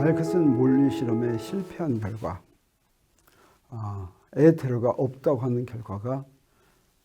말크스는 몰리 실험에 실패한 결과 에테르가 없다고 하는 결과가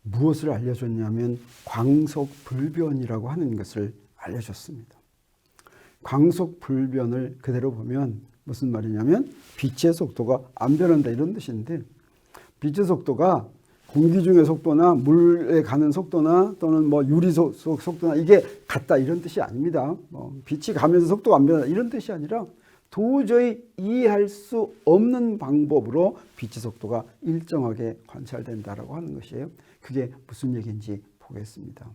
무엇을 알려줬냐면 광속불변이라고 하는 것을 알려줬습니다. 광속불변을 그대로 보면 무슨 말이냐면 빛의 속도가 안 변한다 이런 뜻인데, 빛의 속도가 공기 중의 속도나 물에 가는 속도나 또는 뭐 유리 속도나 이게 같다 이런 뜻이 아닙니다. 빛이 가면서 속도가 안 변한다 이런 뜻이 아니라 도저히 이해할 수 없는 방법으로 빛의 속도가 일정하게 관찰된다라고 하는 것이에요. 그게 무슨 얘기인지 보겠습니다.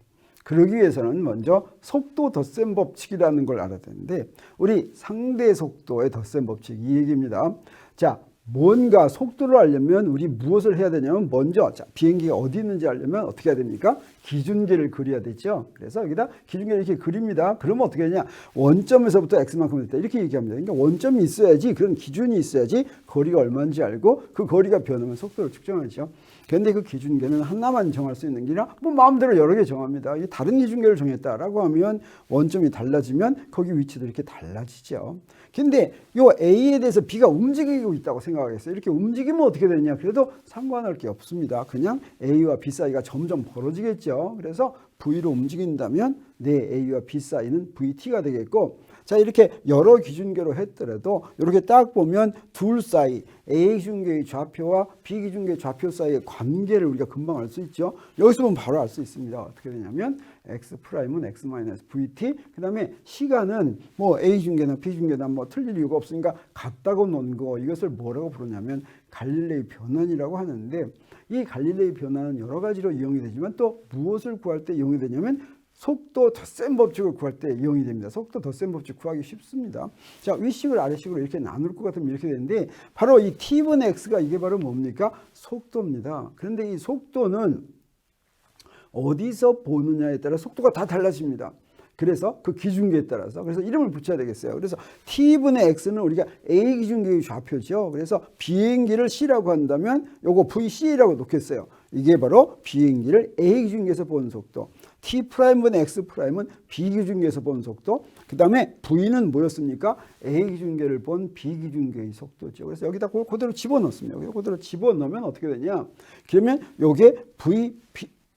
그러기 위해서는 먼저 속도 덧셈 법칙이라는 걸 알아야 되는데, 우리 상대 속도의 덧셈 법칙 이 얘기입니다. 자, 뭔가 속도를 알려면 우리 무엇을 해야 되냐면 먼저 비행기가 어디 있는지 알려면 어떻게 해야 됩니까? 기준계를 그려야 되죠. 그래서 여기다 기준계를 이렇게 그립니다. 그러면 어떻게 되냐? 원점에서부터 x만큼 됐다 이렇게 얘기합니다. 그러니까 원점이 있어야지, 그런 기준이 있어야지 거리가 얼마인지 알고 그 거리가 변하면 속도를 측정하죠. 그런데 그 기준계는 하나만 정할 수 있는 게 아니라 뭐 마음대로 여러 개 정합니다. 다른 기준계를 정했다라고 하면 원점이 달라지면 거기 위치도 이렇게 달라지죠. 근데 요 A에 대해서 B가 움직이고 있다고 생각하겠어요. 이렇게 움직이면 어떻게 되냐? 그래도 상관할 게 없습니다. 그냥 A와 B 사이가 점점 벌어지겠죠. 그래서 V로 움직인다면 내 A와 B 사이는 VT가 되겠고, 자, 이렇게 여러 기준계로 했더라도 이렇게 딱 보면 둘 사이 A 기준계의 좌표와 B 기준계의 좌표 사이의 관계를 우리가 금방 알 수 있죠. 여기서 보면 바로 알 수 있습니다. 어떻게 되냐면 X'은 X-VT, 그 다음에 시간은 뭐 A 기준계나 B 기준계나 뭐 틀릴 이유가 없으니까 같다고 놓은 거, 이것을 뭐라고 부르냐면 갈릴레이 변환이라고 하는데, 이 갈릴레이 변환은 여러 가지로 이용이 되지만 또 무엇을 구할 때 이용이 되냐면 속도 덧셈 법칙을 구할 때 이용이 됩니다. 속도 덧셈 법칙 구하기 쉽습니다. 자, 위식을 아래식으로 이렇게 나눌 것 같으면 이렇게 되는데, 바로 이 t분의 x가 이게 바로 뭡니까? 속도입니다. 그런데 이 속도는 어디서 보느냐에 따라 속도가 다 달라집니다. 그래서 그 기준계에 따라서, 그래서 이름을 붙여야 되겠어요. 그래서 t분의 x는 우리가 A 기준계의 좌표죠. 그래서 비행기를 C라고 한다면 요거 VC라고 놓겠어요. 이게 바로 비행기를 A 기준계에서 본 속도. T'분의 X'은 B 기준계에서 본 속도. 그 다음에 V는 뭐였습니까? A 기준계를 본 B 기준계의 속도죠. 그래서 여기다 그대로 집어넣습니다. 여기 그대로 집어넣으면 어떻게 되냐? 그러면 요게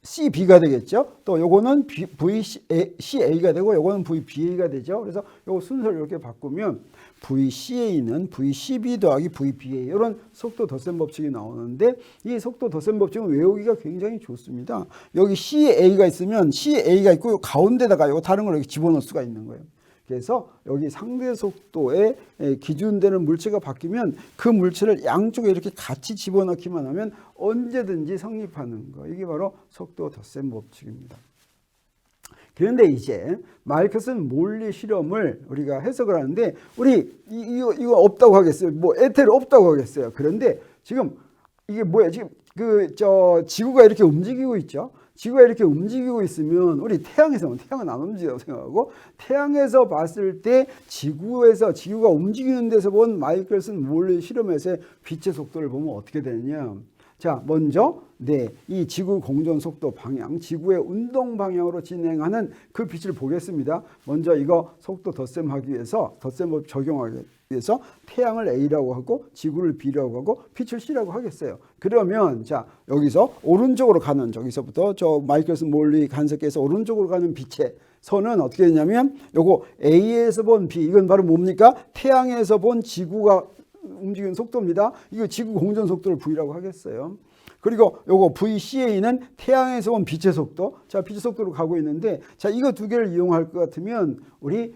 CB가 되겠죠. 또 요거는 VCA가 되고 요거는 VBA가 되죠. 그래서 요 순서를 이렇게 바꾸면 VCA는 VCB 더하기 VBA, 이런 속도 덧셈 법칙이 나오는데, 이 속도 덧셈 법칙은 외우기가 굉장히 좋습니다. 여기 CA가 있으면 CA가 있고 가운데다가 요거 다른 걸 이렇게 집어넣을 수가 있는 거예요. 그래서 여기 상대 속도에 기준되는 물체가 바뀌면 그 물체를 양쪽에 이렇게 같이 집어넣기만 하면 언제든지 성립하는 거, 이게 바로 속도 덧셈 법칙입니다. 그런데 이제 말크스는 몰리 실험을 우리가 해석을 하는데, 우리 이거 없다고 하겠어요. 뭐 에테르 없다고 하겠어요. 그런데 지금 이게 뭐야? 지금 지구가 이렇게 움직이고 있죠. 지구가 이렇게 움직이고 있으면 우리 태양에서는, 태양은 안 움직이라고 생각하고, 태양에서 봤을 때 지구가 움직이는 데서 본 마이클슨 몰리 실험에서의 빛의 속도를 보면 어떻게 되느냐? 자, 먼저 이 지구 공전 속도 방향, 지구의 운동 방향으로 진행하는 그 빛을 보겠습니다. 먼저 이거 속도 덧셈하기 위해서, 덧셈법 적용하기 위해서 태양을 A라고 하고 지구를 B라고 하고 빛을 C라고 하겠어요. 그러면 자, 여기서 오른쪽으로 가는, 저기서부터 저 마이클슨 몰리 간섭계에서 오른쪽으로 가는 빛의 선은 어떻게 되냐면 요거 A에서 본 B, 이건 바로 뭡니까? 태양에서 본 지구가 움직이는 속도입니다. 이거 지구 공전 속도를 V라고 하겠어요. 그리고 요거 VCA는 태양에서 온 빛의 속도. 자, 빛의 속도로 가고 있는데, 자, 이거 두 개를 이용할 것 같으면 우리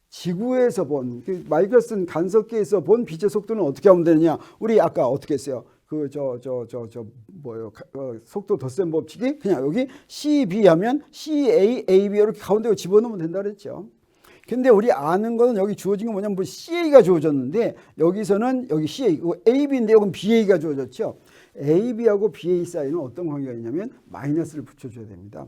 지구에서 본, 마이클슨 간섭계에서 본 빛의 속도는 어떻게 하면 되느냐? 우리 아까 어떻게 했어요? 속도 덧셈 법칙이 그냥 여기 CB 하면 CA, AB 이렇게 가운데 집어넣으면 된다 그랬죠. 근데 우리 아는 거는 여기 주어진 건 뭐냐면 CA가 주어졌는데, 여기서는 여기 CA, AB인데 여기는 BA가 주어졌죠. AB하고 BA 사이는 어떤 관계가 있냐면 마이너스를 붙여줘야 됩니다.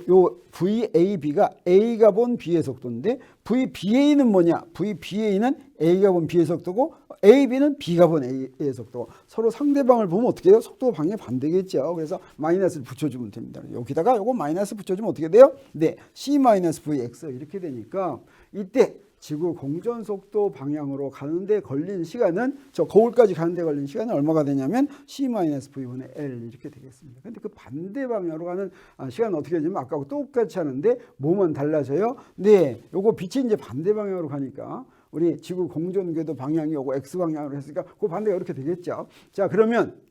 요 VAB가 A가 본 B의 속도인데, VBA는 뭐냐? VBA는 A가 본 B의 속도고 AB는 B가 본 A의 속도고, 서로 상대방을 보면 어떻게 해요? 속도 방향이 반대겠죠. 그래서 마이너스를 붙여주면 됩니다. 여기다가 요거 마이너스 붙여주면 어떻게 돼요? 네, C-VX 이렇게 되니까 이때 지구 공전 속도 방향으로 가는데 걸린 시간은 저 거울까지 가는데 걸린 시간은 얼마가 되냐면 c-v분의 l 이렇게 되겠습니다. 근데 그 반대 방향으로 가는 시간은 어떻게 되냐면 아까하고 똑같이 하는데 뭐만 달라져요? 네, 요거 빛이 이제 반대 방향으로 가니까 우리 지구 공전 궤도 방향이 요거 x 방향으로 했으니까 그 반대가 이렇게 되겠죠. 자, 그러면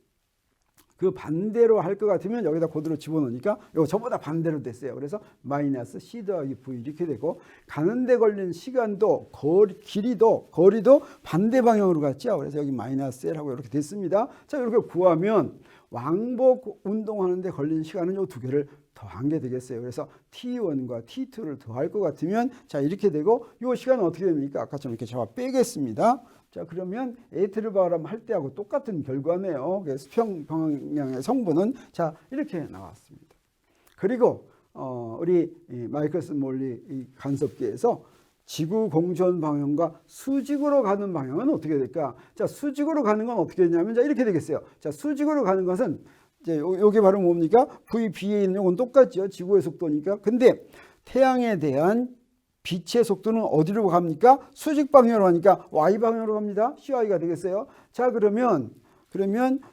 그 반대로 할 것 같으면 여기다 그대로 집어넣으니까 이거 저보다 반대로 됐어요. 그래서 마이너스 c 더하기 v 이렇게 되고 가는데 걸린 시간도 거리도 반대 방향으로 갔죠. 그래서 여기 마이너스 l하고 이렇게 됐습니다. 자, 이렇게 구하면 왕복 운동하는데 걸린 시간은 이 두 개를 더한 게 되겠어요. 그래서 t1과 t2를 더할 것 같으면 자, 이렇게 되고 이 시간은 어떻게 됩니까? 아까처럼 이렇게 잡아 빼겠습니다. 자, 그러면 에이테르바람 할 때하고 똑같은 결과네요. 그래서 수평 방향의 성분은 자, 이렇게 나왔습니다. 그리고 우리 마이클슨 몰리 이 간섭기에서 지구 공전 방향과 수직으로 가는 방향은 어떻게 될까? 자, 수직으로 가는 건 어떻게 되냐면 자, 이렇게 되겠어요. 자, 수직으로 가는 것은 이제 요게 바로 뭡니까? VB에 있는 건 똑같죠. 지구의 속도니까. 근데 태양에 대한 빛의 속도는 어디로 갑니까? 수직 방향으로 가니까 y 방향으로 갑니다. CY가 되겠어요. 자, 그러면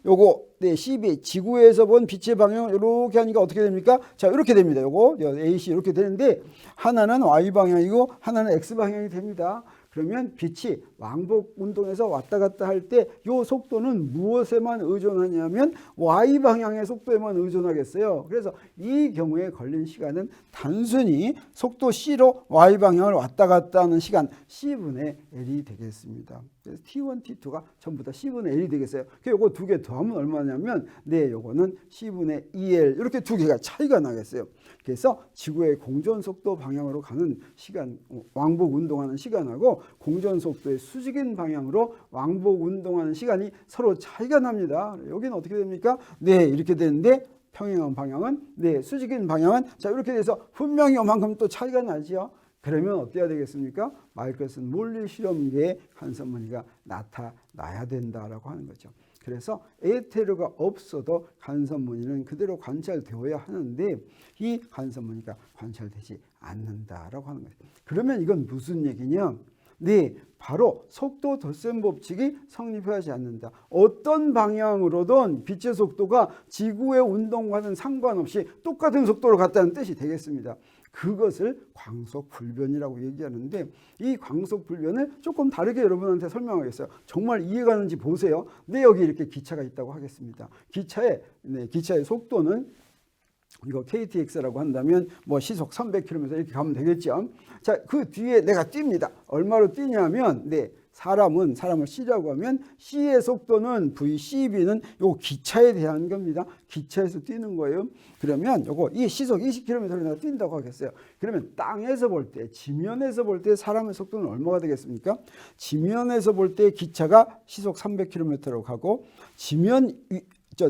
요거 네, CB 지구에서 본 빛의 방향을 이렇게 하니까 어떻게 됩니까? 자, 이렇게 됩니다. 요거 AC 이렇게 되는데 하나는 y 방향이고 하나는 x 방향이 됩니다. 그러면 빛이 왕복 운동에서 왔다 갔다 할 때 이 속도는 무엇에만 의존하냐면 y 방향의 속도에만 의존하겠어요. 그래서 이 경우에 걸린 시간은 단순히 속도 c로 y 방향을 왔다 갔다 하는 시간 c분의 l이 되겠습니다. 그래서 t1, t2가 전부 다 c분의 l이 되겠어요. 요거 두 개 더하면 얼마냐면 네, 요거는 c분의 2l 이렇게 두 개가 차이가 나겠어요. 그래서 지구의 공전 속도 방향으로 가는 시간, 왕복 운동하는 시간하고 공전 속도의 수직인 방향으로 왕복 운동하는 시간이 서로 차이가 납니다. 여기는 어떻게 됩니까? 네, 이렇게 되는데 평행한 방향은 네, 수직인 방향은 자, 이렇게 돼서 분명히 요만큼 또 차이가 나죠. 그러면 어때야 되겠습니까? 마이클슨 몰리 실험계의 간섭무늬가 나타나야 된다라고 하는 거죠. 그래서 에테르가 없어도 간섭무늬는 그대로 관찰되어야 하는데 이 간섭무늬가 관찰되지 않는다라고 하는 거죠. 그러면 이건 무슨 얘기냐? 네, 바로 속도 덧셈 법칙이 성립하지 않는다. 어떤 방향으로든 빛의 속도가 지구의 운동과는 상관없이 똑같은 속도로 갔다는 뜻이 되겠습니다. 그것을 광속불변이라고 얘기하는데 이 광속불변을 조금 다르게 여러분한테 설명하겠어요. 정말 이해가는지 보세요. 네, 여기 이렇게 기차가 있다고 하겠습니다. 기차의 속도는 이거 KTX라고 한다면 뭐 시속 300km 이렇게 가면 되겠죠. 자, 그 뒤에 내가 뜁니다. 얼마로 뛰냐면 네, 사람을 C라고 하면 C의 속도는 VCB는 요 기차에 대한 겁니다. 기차에서 뛰는 거예요. 그러면 요거 이 시속 20km를 내가 뛴다고 하겠어요. 그러면 땅에서 볼 때, 지면에서 볼 때 사람의 속도는 얼마가 되겠습니까? 지면에서 볼 때 기차가 시속 300km로 가고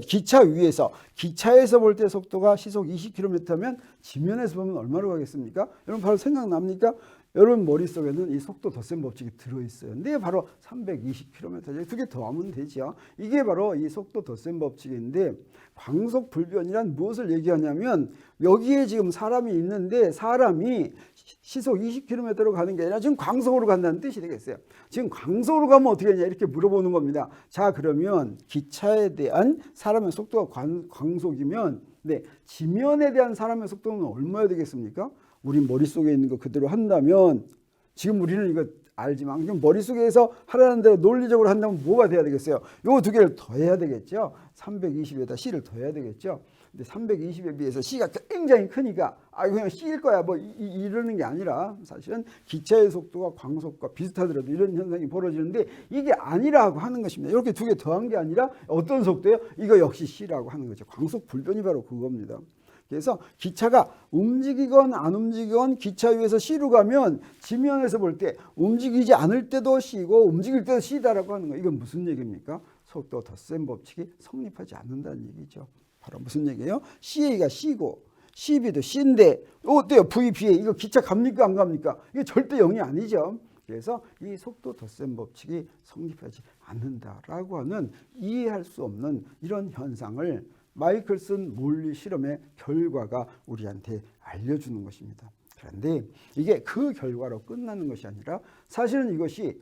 기차 위에서 기차에서 볼 때 속도가 시속 20km면 지면에서 보면 얼마로 가겠습니까? 여러분 바로 생각납니까? 여러분 머릿속에는 이 속도 덧셈 법칙이 들어있어요. 근데 바로 320km 두 개 더하면 되죠. 이게 바로 이 속도 덧셈 법칙인데 광속 불변이란 무엇을 얘기하냐면 여기에 지금 사람이 있는데 사람이 시속 20km로 가는 게 아니라 지금 광속으로 간다는 뜻이 되겠어요. 지금 광속으로 가면 어떻게 하냐 이렇게 물어보는 겁니다. 자, 그러면 기차에 대한 사람의 속도가 광속이면 네, 지면에 대한 사람의 속도는 얼마야 되겠습니까? 우리 머릿속에 있는 거 그대로 한다면 지금 우리는 이거 알지만 그럼 머릿속에서 하라는 대로 논리적으로 한다면 뭐가 돼야 되겠어요? 요 두 개를 더해야 되겠죠. 320에다 C를 더해야 되겠죠. 근데 320에 비해서 C가 굉장히 크니까 그냥 C일 거야 뭐 이러는 게 아니라 사실은 기차의 속도가 광속과 비슷하더라도 이런 현상이 벌어지는데 이게 아니라고 하는 것입니다. 이렇게 두 개 더한 게 아니라 어떤 속도예요? 이거 역시 C라고 하는 거죠. 광속 불변이 바로 그겁니다. 그래서 기차가 움직이건 안 움직이건 기차 위에서 C로 가면 지면에서 볼 때 움직이지 않을 때도 C고 움직일 때도 C다라고 하는 거예요. 이건 무슨 얘기입니까? 속도 덧셈 법칙이 성립하지 않는다는 얘기죠. 바로 무슨 얘기예요? CA가 C고 CB도 C인데 어때요? VBA 이거 기차 갑니까 안 갑니까? 이게 절대 0이 아니죠. 그래서 이 속도 덧셈 법칙이 성립하지 않는다라고 하는 이해할 수 없는 이런 현상을 마이클슨 몰리 실험의 결과가 우리한테 알려주는 것입니다. 그런데 이게 그 결과로 끝나는 것이 아니라 사실은 이것이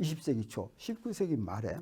20세기 초, 19세기 말에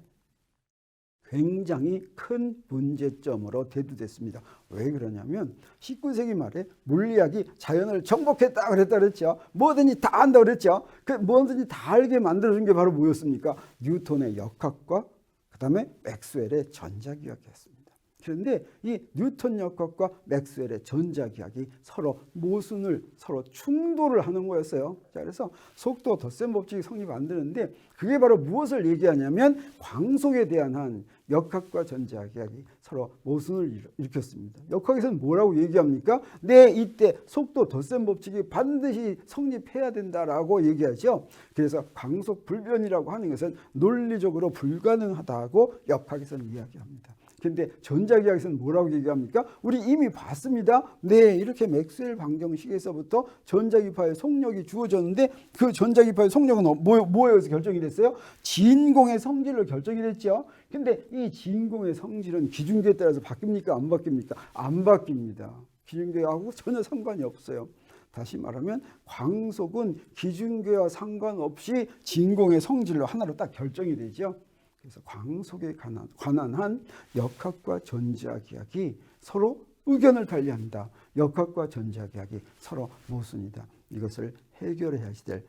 굉장히 큰 문제점으로 대두됐습니다. 왜 그러냐면 19세기 말에 물리학이 자연을 정복했다 그랬죠. 뭐든지 다 안다 그랬죠. 그 뭐든지 다 알게 만들어준 게 바로 뭐였습니까? 뉴턴의 역학과 그다음에 맥스웰의 전자기학이었습니다. 그런데 이 뉴턴 역학과 맥스웰의 전자기학이 서로 모순을 서로 충돌을 하는 거였어요. 자, 그래서 속도 덧셈 법칙이 성립 안 되는데 그게 바로 무엇을 얘기하냐면 광속에 대한 한 역학과 전자기학이 서로 모순을 일으켰습니다. 역학에서는 뭐라고 얘기합니까? 네, 이때 속도 덧셈 법칙이 반드시 성립해야 된다라고 얘기하죠. 그래서 광속 불변이라고 하는 것은 논리적으로 불가능하다고 역학에서는 이야기합니다. 근데 전자기학에서는 뭐라고 얘기합니까? 우리 이미 봤습니다. 네, 이렇게 맥스웰 방정식에서부터 전자기파의 속력이 주어졌는데 그 전자기파의 속력은 뭐에서 결정이 됐어요? 진공의 성질로 결정이 됐죠. 근데 이 진공의 성질은 기준계에 따라서 바뀝니까? 안 바뀝니까? 안 바뀝니다. 기준계하고 전혀 상관이 없어요. 다시 말하면 광속은 기준계와 상관없이 진공의 성질로 하나로 딱 결정이 되죠. 그래서 광속에 관한 한 역학과 전자기학이 서로 의견을 달리한다. 역학과 전자기학이 서로 모순이다. 이것을 해결해야 될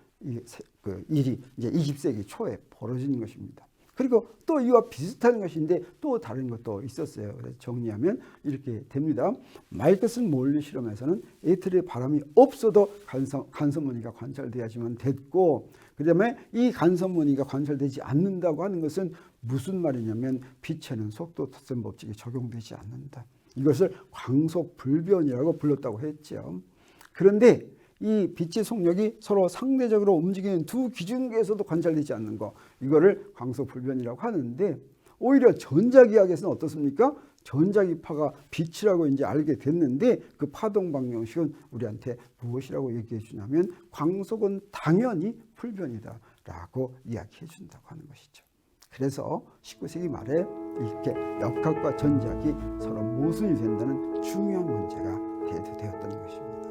일이 이제 20세기 초에 벌어진 것입니다. 그리고 또 이와 비슷한 것인데 또 다른 것도 있었어요. 그래서 정리하면 이렇게 됩니다. 마이클슨 몰리 실험에서는 에이틀의 바람이 없어도 간섭무늬가 관찰돼야지만 됐고, 그 다음에 이 간섭무늬가 관찰되지 않는다고 하는 것은 무슨 말이냐면 빛에는 속도 덧셈 법칙이 적용되지 않는다. 이것을 광속 불변이라고 불렀다고 했죠. 그런데 이 빛의 속력이 서로 상대적으로 움직이는 두 기준계에서도 관찰되지 않는 거, 이거를 광속 불변이라고 하는데, 오히려 전자기학에서는 어떻습니까? 전자기파가 빛이라고 이제 알게 됐는데 그 파동 방정식은 우리한테 무엇이라고 얘기해 주냐면 광속은 당연히 불변이다라고 이야기해 준다고 하는 것이죠. 그래서 19세기 말에 이렇게 역학과 전자기학이 서로 모순이 된다는 중요한 문제가 대두되었던 것입니다.